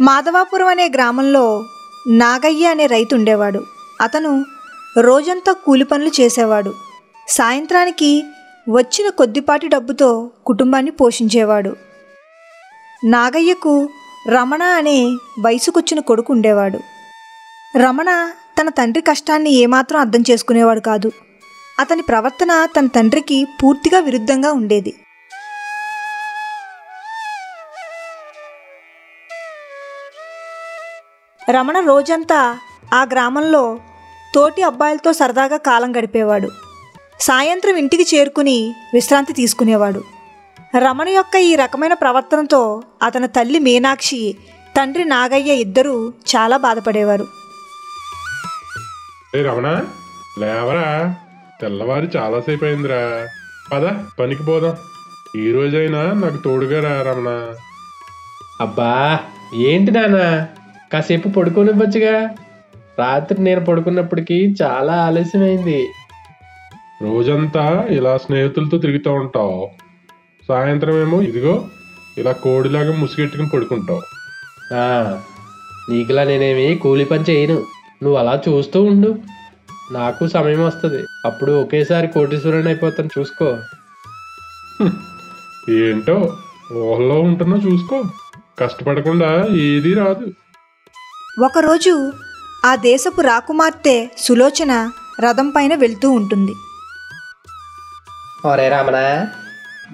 మాధవాపురం అనే గ్రామంలో నాగయ్య అనే రైతు ఉండేవాడు. అతను రోజంతా కూలి పనులు చేసేవాడు. సాయంత్రానికి వచ్చిన కొద్దిపాటి డబ్బుతో కుటుంబాన్ని పోషించేవాడు. నాగయ్యకు రమణ అనే వయసుకొచ్చిన కొడుకు ఉండేవాడు. రమణ తన తండ్రి కష్టాన్ని ఏమాత్రం అర్థం చేసుకునేవాడు కాదు. అతని ప్రవర్తన తన తండ్రికి పూర్తిగా విరుద్ధంగా ఉండేది. రమణ రోజంతా ఆ గ్రామంలో తోటి అబ్బాయిలతో సరదాగా కాలం గడిపేవాడు. సాయంత్రం ఇంటికి చేరుకుని విశ్రాంతి తీసుకునేవాడు. రమణ యొక్క ఈ రకమైన ప్రవర్తనతో అతని తల్లి మీనాక్షి, తండ్రి నాగయ్య ఇద్దరూ చాలా బాధపడేవారు. రమణ, లేవరా, తెల్లవారి చాలాసేపు అయిందిరా. పద పనికి పోదాం. ఈ రోజైనా నాకు తోడుగా రా రమణ. అబ్బా ఏంటి నాన్న, కాసేపు పడుకోనివ్వచ్చుగా. రాత్రి నేను పడుకున్నప్పటికీ చాలా ఆలస్యమైంది. రోజంతా ఇలా స్నేహితులతో తిరుగుతూ ఉంటావు, సాయంత్రం ఏమో ఇదిగో ఇలా కోడిలాగా ముసుగెట్టుకుని పడుకుంటావు. నీకులా నేనేమి కూలి పని చేయను. నువ్వు అలా చూస్తూ ఉండు, నాకు సమయం వస్తుంది. అప్పుడు ఒకేసారి కోటీశ్వరుని అయిపోతాను, చూసుకో. ఏంటో ఊహల్లో ఉంటున్నా, చూసుకో. కష్టపడకుండా ఏదీ రాదు. ఒకరోజు ఆ దేశపు రాకుమార్తె సులోచన రథం పైన వెళ్తూ ఉంటుంది. ఒరే రమణ,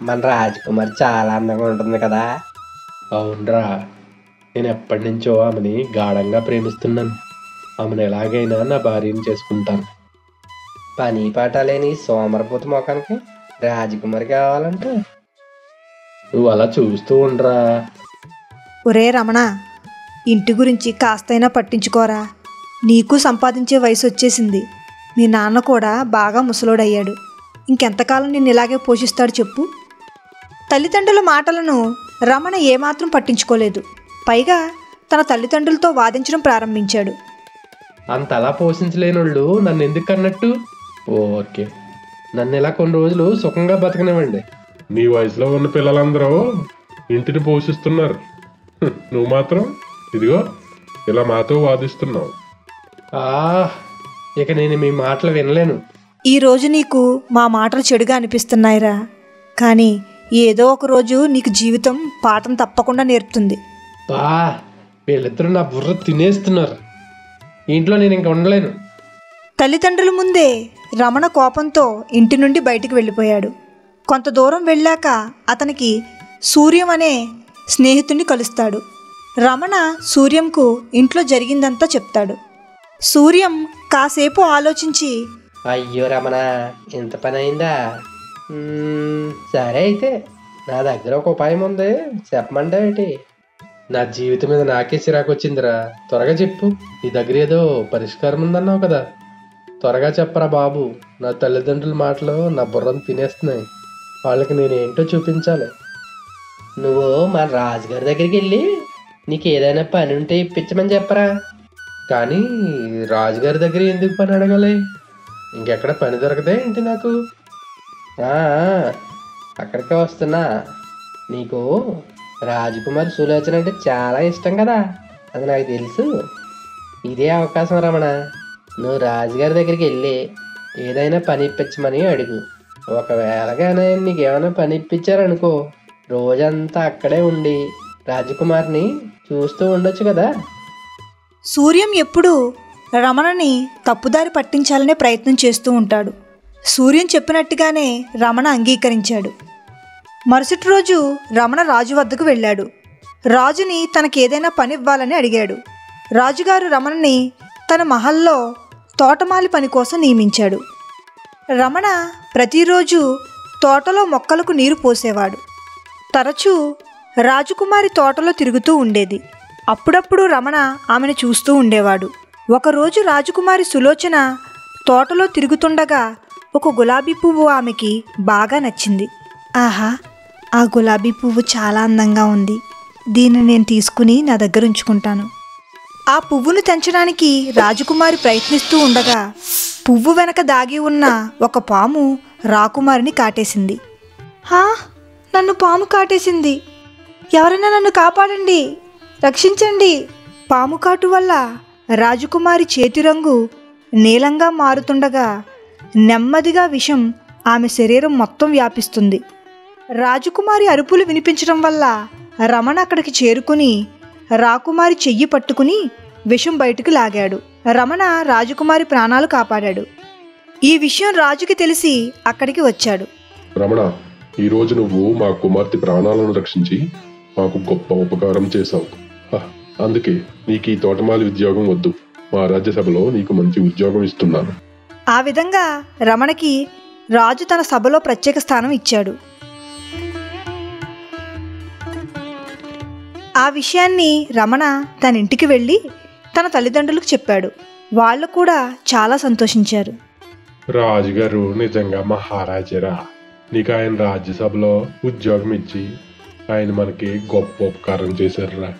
మన రాజకుమారి చాలా అందంగా ఉంటుంది కదా. అవునరా, నేను ఎప్పటి నుంచో ఆమెని గాఢంగా ప్రేమిస్తున్నాను. ఆమెను ఎలాగైనా నా భార్యను చేసుకుంటాను. పని పాట లేని సోమరపోతు మొఖానికి రాజకుమారి కావాలంటే నువ్వు అలా చూస్తూ ఉండరా. ఒరే రమణ, ఇంటి గురించి కాస్తైనా పట్టించుకోరా. నీకు సంపాదించే వయసు వచ్చేసింది. మీ నాన్న కూడా బాగా ముసలోడయ్యాడు. ఇంకెంతకాలం నిన్ను ఇలాగే పోషిస్తాడు చెప్పు. తల్లిదండ్రుల మాటలను రమణ ఏమాత్రం పట్టించుకోలేదు. పైగా తన తల్లిదండ్రులతో వాదించడం ప్రారంభించాడు. అంతలా పోషించలేనోళ్ళు నన్ను ఎందుకు అన్నట్టు? ఓకే, నన్ను ఇలా కొన్ని రోజులు సుఖంగా బతకనివ్వండి. నీ వయసులో ఉన్న పిల్లలందరూ ఇంటిని పోషిస్తున్నారు, నువ్వు మాత్రం ఇదిగో ఇలా మాతో వాదిస్తున్నావు. ఇక నేను మీ మాటలు వినలేను. ఈరోజు నీకు మా మాటలు చెడుగా అనిపిస్తున్నాయిరా, కానీ ఏదో ఒక రోజు నీకు జీవితం పాఠం తప్పకుండా నేర్పుతుంది. వీళ్ళిద్దరూ నా బుర్ర తినేస్తున్నారు. ఇంట్లో నేను ఇంక ఉండలేను. తల్లిదండ్రుల ముందే రమణ కోపంతో ఇంటి నుండి బయటికి వెళ్ళిపోయాడు. కొంత దూరం వెళ్ళాక అతనికి సూర్యం అనే స్నేహితుడిని కలుస్తాడు. రమణ సూర్యంకు ఇంట్లో జరిగిందంతా చెప్తాడు. సూర్యం కాసేపు ఆలోచించి, అయ్యో రమణ, ఇంత పని అయిందా? సరే అయితే నా దగ్గర ఒక ఉపాయం ఉంది, చెప్పమంటావేటి? నా జీవితం మీద నాకే చిరాకు వచ్చిందిరా. త్వరగా చెప్పు. నీ దగ్గర ఏదో పరిష్కారం ఉందన్నావు కదా, త్వరగా చెప్పరా బాబు. నా తల్లిదండ్రుల మాటలు నా బుర్రను తినేస్తున్నాయి. వాళ్ళకి నేనేంటో చూపించాలి. నువ్వు మన రాజుగారి దగ్గరికి వెళ్ళి నీకు ఏదైనా పని ఉంటే ఇప్పించమని చెప్పరా. కానీ రాజుగారి దగ్గర ఎందుకు పని అడగాలి? ఇంకెక్కడ పని దొరకదే ఏంటి నాకు? అక్కడికే వస్తున్నా. నీకు రాజకుమారి సులోచన అంటే చాలా ఇష్టం కదా, అది నాకు తెలుసు. ఇదే అవకాశం రమణ. నువ్వు రాజుగారి దగ్గరికి వెళ్ళి ఏదైనా పని ఇప్పించమని అడుగు. ఒకవేళగానే నీకేమైనా పని ఇప్పించారనుకో, రోజంతా అక్కడే ఉండి రాజకుమారిని చూస్తూ ఉండొచ్చు కదా. సూర్యం ఎప్పుడూ రమణని తప్పుదారి పట్టించాలనే ప్రయత్నం చేస్తూ ఉంటాడు. సూర్యం చెప్పినట్టుగానే రమణ అంగీకరించాడు. మరుసటి రోజు రమణ రాజు వద్దకు వెళ్ళాడు. రాజుని తనకేదైనా పని ఇవ్వాలని అడిగాడు. రాజుగారు రమణని తన మహల్లో తోటమాలి పని కోసం నియమించాడు. రమణ ప్రతిరోజు తోటలో మొక్కలకు నీరు పోసేవాడు. తరచూ రాజకుమారి తోటలో తిరుగుతూ ఉండేది. అప్పుడప్పుడు రమణ ఆమెను చూస్తూ ఉండేవాడు. ఒకరోజు రాజకుమారి సులోచన తోటలో తిరుగుతుండగా ఒక గులాబీ పువ్వు ఆమెకి బాగా నచ్చింది. ఆహా, ఆ గులాబీ పువ్వు చాలా అందంగా ఉంది. దీన్ని నేను తీసుకుని నా దగ్గర ఉంచుకుంటాను. ఆ పువ్వును తెంచడానికి రాజకుమారి ప్రయత్నిస్తూ ఉండగా పువ్వు వెనక దాగి ఉన్న ఒక పాము రాకుమారిని కాటేసింది. నన్ను పాము కాటేసింది, ఎవరైనా నన్ను కాపాడండి రక్షించండి! పాము కాటు వల్ల రాజకుమారి చేతి రంగు నీలంగా మారుతుండగా నెమ్మదిగా విషం ఆమె శరీరం మొత్తం వ్యాపిస్తుంది. రాజకుమారి అరుపులు వినిపించడం వల్ల రమణ అక్కడికి చేరుకుని రాకుమారి చెయ్యి పట్టుకుని విషం బయటకు లాగాడు. రమణ రాజకుమారి ప్రాణాలు కాపాడాడు. ఈ విషయం రాజుకి తెలిసి అక్కడికి వచ్చాడు. రమణ, ఈరోజు నువ్వు మా కుమార్తె ప్రాణాలను రక్షించి మాకు గొప్ప ఉపకారం చేశావు. అందుకే నీకు ఈ తోటమాలి ఉద్యోగం వద్దు. మా రాజ్యసభలో నీకు మంచి ఉద్యోగం ఇస్తున్నాను. ఆ విధంగా రమణకి రాజు తన సభలో ప్రత్యేక స్థానం ఇచ్చాడు. ఆ విషయాన్ని రమణ తన ఇంటికి వెళ్ళి తన తల్లిదండ్రులకు చెప్పాడు. వాళ్ళు కూడా చాలా సంతోషించారు. రాజుగారు నిజంగా మహారాజారా. నీకు ఆయన రాజ్యసభలో ఉద్యోగం ఇచ్చి ఆయన మనకి గొప్ప ఉపకారం చేశారురా.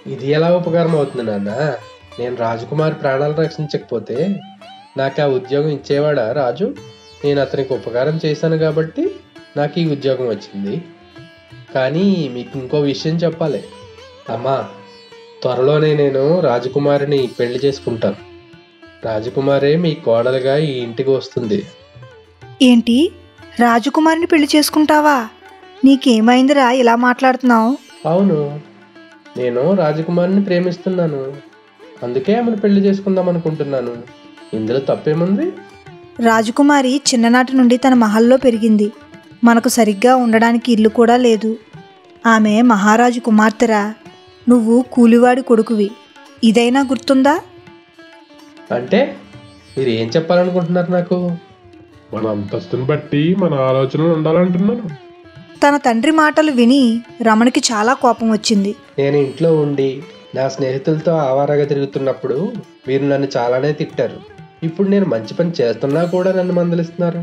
ఇది ఎలా ఉపకారం అవుతుంది నాన్న? నేను రాజకుమారి ప్రాణాలు రక్షించకపోతే నాకు ఆ ఉద్యోగం ఇచ్చేవాడా రాజు? నేను అతనికి ఉపకారం చేశాను కాబట్టి నాకు ఈ ఉద్యోగం వచ్చింది. కానీ మీకు ఇంకో విషయం చెప్పాలి అమ్మా. త్వరలోనే నేను రాజకుమారిని పెళ్లి చేసుకుంటాను. రాజకుమారే మీ కోడలుగా ఈ ఇంటికి వస్తుంది. ఏంటి? రాజకుమారిని పెళ్లి చేసుకుంటావా? నీకేమైందిరా ఇలా మాట్లాడుతున్నావు? అవును, నేను రాజకుమారిని ప్రేమిస్తున్నాను. అందుకే ఆమెను పెళ్లి చేసుకుందాం అనుకుంటున్నాను. ఇందులో తప్పేముంది? రాజకుమారి చిన్ననాటి నుండి తన మహల్లో పెరిగింది. మనకు సరిగ్గా ఉండడానికి ఇల్లు కూడా లేదు. ఆమె మహారాజు కుమార్తెరా. నువ్వు కూలివాడి కొడుకువి. ఇదైనా గుర్తుందా? అంటే మీరు ఏం చెప్పాలనుకుంటున్నారు నాకు? మన అంతస్తుని బట్టి మన ఆలోచనలు ఉండాలంటున్నాను. తన తండ్రి మాటలు విని రమణకి చాలా కోపం వచ్చింది. నేను ఇంట్లో ఉండి నా స్నేహితులతో ఆవారాగా తిరుగుతున్నప్పుడు మీరు నన్ను చాలానే తిట్టారు. ఇప్పుడు నేను మంచి పని చేస్తున్నా కూడా నన్ను మందలిస్తున్నారు.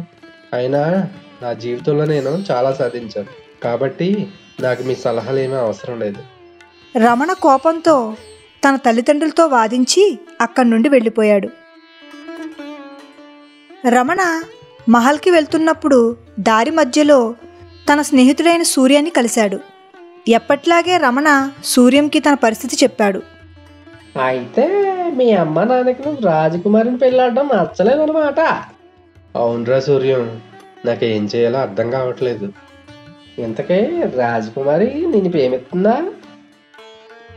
అయినా నా జీవితంలో నేను చాలా సాధించాను. కాబట్టి నాకు మీ సలహాలు ఏమీ అవసరం లేదు. రమణ కోపంతో తన తల్లిదండ్రులతో వాదించి అక్కడి నుండి వెళ్ళిపోయాడు. రమణ మహల్కి వెళ్తున్నప్పుడు దారి మధ్యలో తన స్నేహితుడైన సూర్యాన్ని కలిశాడు. ఎప్పట్లాగే రమణ సూర్యంకి తన పరిస్థితి చెప్పాడు. అయితే మీ అమ్మ నాన్నకి నువ్వు రాజకుమారిని పెళ్ళాడడం నచ్చలేదన్నమాట. అవునరా సూర్యం, నాకేం చేయాలో అర్థం కావట్లేదు. ఇంతకే రాజకుమారి నిన్ను ప్రేమిస్తుందా?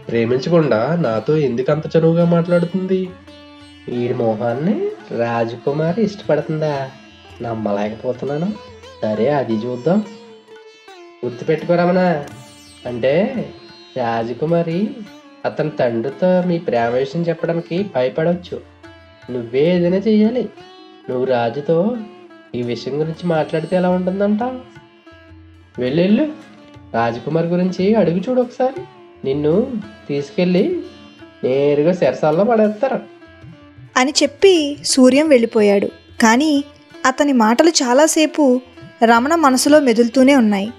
ప్రేమించకుండా నాతో ఎందుకు అంత చనువుగా మాట్లాడుతుంది? వీడి మొహాన్ని రాజకుమారి ఇష్టపడుతుందా? నమ్మలేకపోతున్నాను. సరే, అది చూద్దాం. గుర్తుపెట్టుకోరమనా, అంటే రాజకుమారి అతని తండ్రితో మీ ప్రేమ విషయం చెప్పడానికి భయపడవచ్చు. నువ్వే ఏదైనా చెయ్యాలి. నువ్వు రాజుతో ఈ విషయం గురించి మాట్లాడితే ఎలా ఉంటుందంటావు? వెళ్ళు, రాజకుమారి గురించి అడుగు చూడు ఒకసారి. నిన్ను తీసుకెళ్ళి నేరుగా చెరసాల్లో పడేస్తారు అని చెప్పి సూర్యం వెళ్ళిపోయాడు. కానీ అతని మాటలు చాలాసేపు రమణ మనసులో మెదులుతూనే ఉన్నాయి.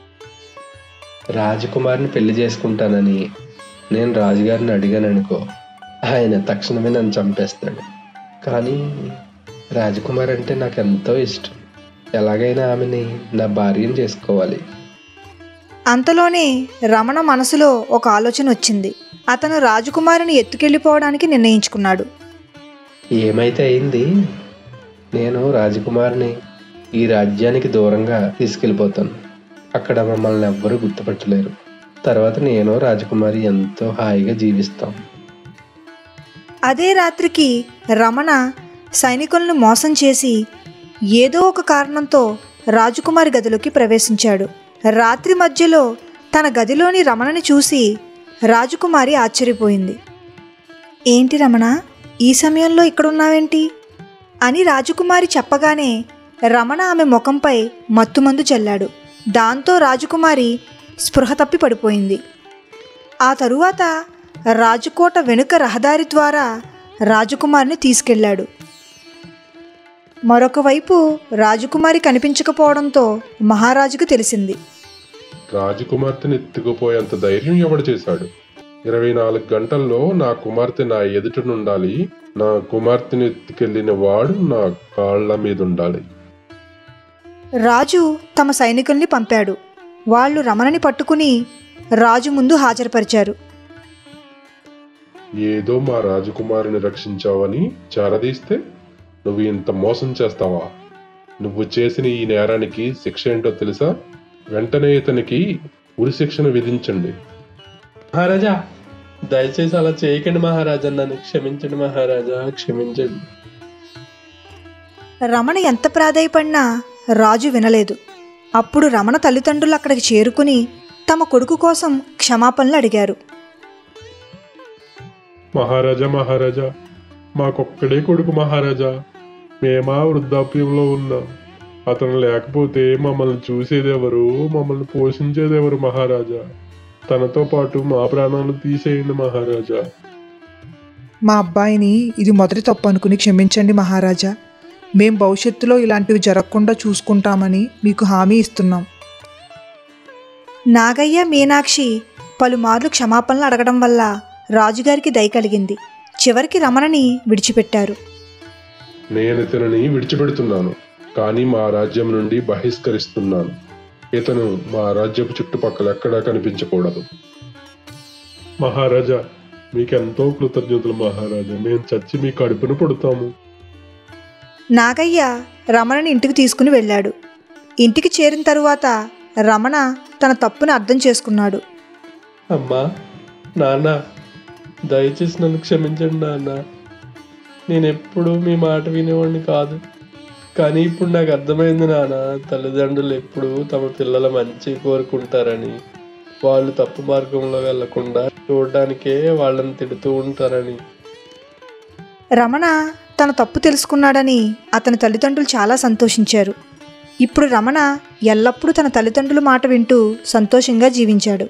రాజకుమారిని పెళ్లి చేసుకుంటానని నేను రాజుగారిని అడిగాను అనుకో, ఆయన తక్షణమే నన్ను చంపేస్తాడు. కానీ రాజకుమారి అంటే నాకు ఎంతో ఇష్టం. ఎలాగైనా ఆమెని నా భార్యను చేసుకోవాలి. అంతలోనే రమణ మనసులో ఒక ఆలోచన వచ్చింది. అతను రాజకుమారిని ఎత్తుకెళ్ళిపోవడానికి నిర్ణయించుకున్నాడు. ఏమైతే అయింది, నేను రాజకుమారిని ఈ రాజ్యానికి దూరంగా తీసుకెళ్ళిపోతాను. అక్కడ మమ్మల్ని ఎవ్వరూ గుర్తుపట్టలేరు. తర్వాత నేను రాజకుమారి ఎంతో హాయిగా జీవిస్తాం. అదే రాత్రికి రమణ సైనికులను మోసం చేసి ఏదో ఒక కారణంతో రాజకుమారి గదిలోకి ప్రవేశించాడు. రాత్రి మధ్యలో తన గదిలోని రమణని చూసి రాజకుమారి ఆశ్చర్యపోయింది. ఏంటి రమణ, ఈ సమయంలో ఇక్కడున్నావేంటి అని రాజకుమారి చెప్పగానే రమణ ఆమె ముఖంపై మత్తుమందు చల్లాడు. దాంతో రాజకుమారి స్పృహ తప్పి పడిపోయింది. ఆ తరువాత రాజకోట వెనుక రహదారి ద్వారా రాజకుమారిని తీసుకెళ్లాడు. మరొక వైపు రాజకుమారి కనిపించకపోవడంతో మహారాజుకు తెలిసింది. రాజకుమార్తెను ఎత్తుకుపోయేంత ధైర్యం ఎవడు చేశాడు? 24 గంటల్లో నా కుమార్తె నా ఎదుటనుండాలి. నా కుమార్తెను ఎత్తుకెళ్లిన వాడు నా కాళ్ల మీద ఉండాలి. రాజు తమ సైనికుల్ని పంపాడు. వాళ్ళు రమణని పట్టుకుని రాజు ముందు హాజరుపరిచారు. ఏదో మా రాజకుమారుని రక్షించావని చేరదీస్తే నువ్వు ఇంత మోసం చేస్తావా? నువ్వు చేసిన ఈ నేరానికి శిక్ష ఏంటో తెలుసా? వెంటనే ఇతనికి ఉరి శిక్షను విధించండి. మహారాజా, దయచేసి అలా చేయకండి మహారాజా, నన్ను క్షమించండి మహారాజా, క్షమించండి. రమణ ఎంత ప్రాధేయపడినా రాజు వినలేదు. అప్పుడు రమణ తల్లిదండ్రులు అక్కడికి చేరుకుని తమ కొడుకు కోసం క్షమాపణలు అడిగారు. మహారాజా, మహారాజా, మాకొక్కడే కొడుకు మహారాజా. మేమా వృద్ధాప్యంలో ఉన్నాం. అతను లేకపోతే మమ్మల్ని చూసేదెవరు, మమ్మల్ని పోషించేదెవరు మహారాజా? తనతో పాటు మా ప్రాణాలు తీసేయండి మహారాజా. మా అబ్బాయిని ఇది మొదటి తప్పు అనుకుని క్షమించండి మహారాజా. మేం భవిష్యత్తులో ఇలాంటివి జరగకుండా చూసుకుంటామని మీకు హామీ ఇస్తున్నాం. నాగయ్య, మీనాక్షి పలుమార్లు క్షమాపణలు అడగడం వల్ల రాజుగారికి దయ కలిగింది. చివరికి రమణని విడిచిపెట్టారు. నేను ఇతనిని విడిచిపెడుతున్నాను, కానీ మా రాజ్యం నుండి బహిష్కరిస్తున్నాను. ఇతను మా రాజ్యపు చుట్టుపక్కల ఎక్కడా కనిపించకూడదు. మహారాజా, మీకెంతో కృతజ్ఞతలు మహారాజా. మేము చచ్చి మీ కడుపును పుడతాము. నాగయ్య రమణని ఇంటికి తీసుకుని వెళ్ళాడు. ఇంటికి చేరిన తరువాత రమణ తన తప్పును అర్థం చేసుకున్నాడు. అమ్మా, నాన్న, దయచేసి నన్ను క్షమించండి నాన్న. నేను ఎప్పుడూ మీ మాట వినేవాడిని కాదు, కానీ ఇప్పుడు నాకు అర్థమైంది నాన్న. తల్లిదండ్రులు ఎప్పుడూ తమ పిల్లల మంచి కోరుకుంటారని, వాళ్ళు తప్పు మార్గంలో వెళ్లకుండా చూడడానికే వాళ్ళని తిడుతూ ఉంటారని. రమణ తన తప్పు తెలుసుకున్నాడని అతని తల్లిదండ్రులు చాలా సంతోషించారు. ఇప్పుడు రమణ ఎల్లప్పుడూ తన తల్లిదండ్రుల మాట వింటూ సంతోషంగా జీవించాడు.